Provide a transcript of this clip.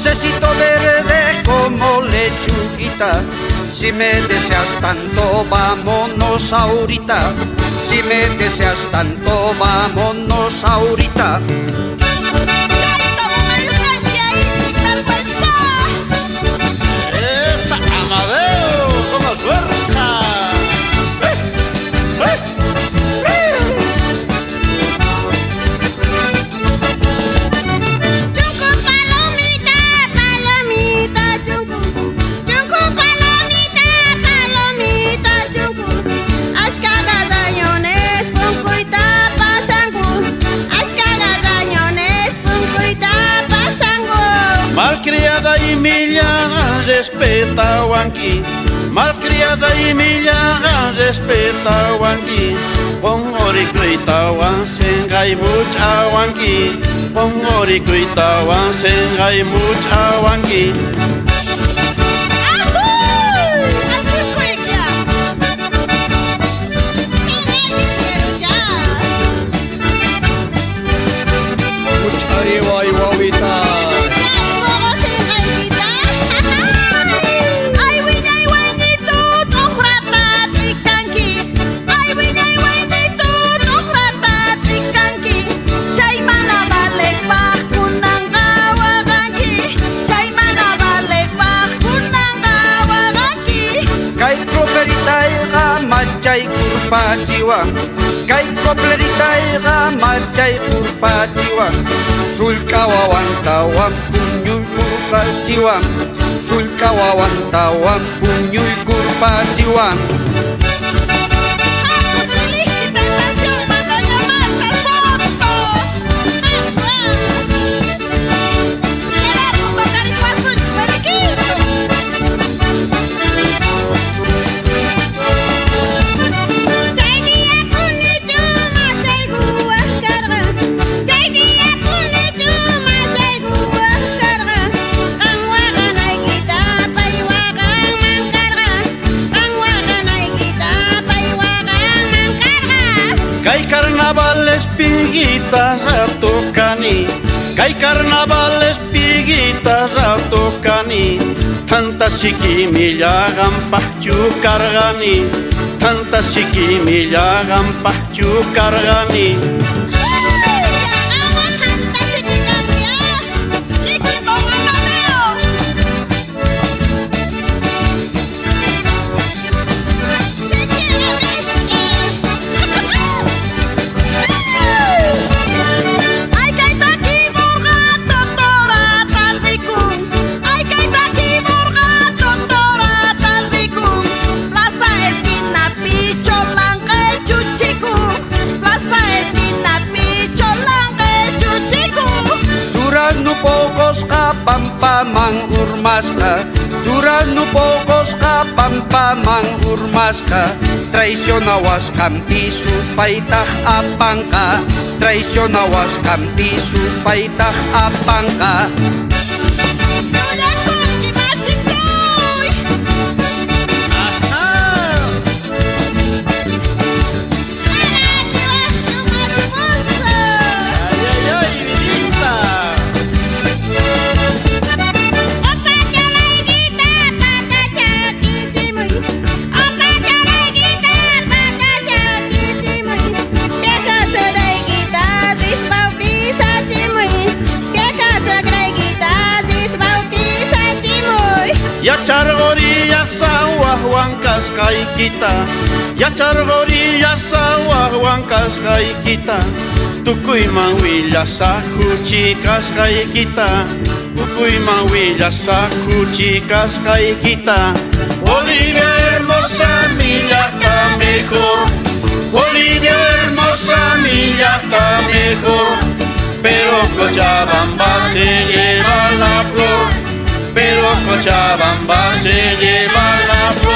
dulcecito verde como lechuguita. Si me deseas tanto, vámonos ahorita. Si me deseas tanto, vámonos ahorita. ¡Esa, Amadeo! ¡Con más fuerza! Malcriada y milla, respeta Wanki. Malcriada y milla, respeta Wanki. Pon orikuita wan sengai mucha Wanki. Pon orikuita wan sengai mucha Wanki. Muchari wai wawita. Macai kurpa jiwa, kai koplerita macai kurpa jiwa. Sulkawawan tawam punyui kurpa jiwa. Sulkawawan tawam punyui kurpa jiwa. Kai carnavales piguitas ratocani, kai carnavales piguitas ratocani. Tanta chiquimilla gampachu cargani, tanta chiquimilla gampachu cargani. Pocos ka pampamang urmas ka. Durano pocos ka pampamang urmas ka. Traicionawas kampi supaitah apang ka. Traicionawas kampi supaitah apang ka. Ya chargoria sawah wangkas kai kita. Ya chargoria sawah wangkas kai kita. Tukui mawila saku cikas kai kita. Tukui mawila saku cikas kai kita. Bolivia hermosa milaka mejor. Bolivia hermosa milaka mejor. Pero Cochabamba se lleva la flor. Pero Cochabamba se lleva la flor.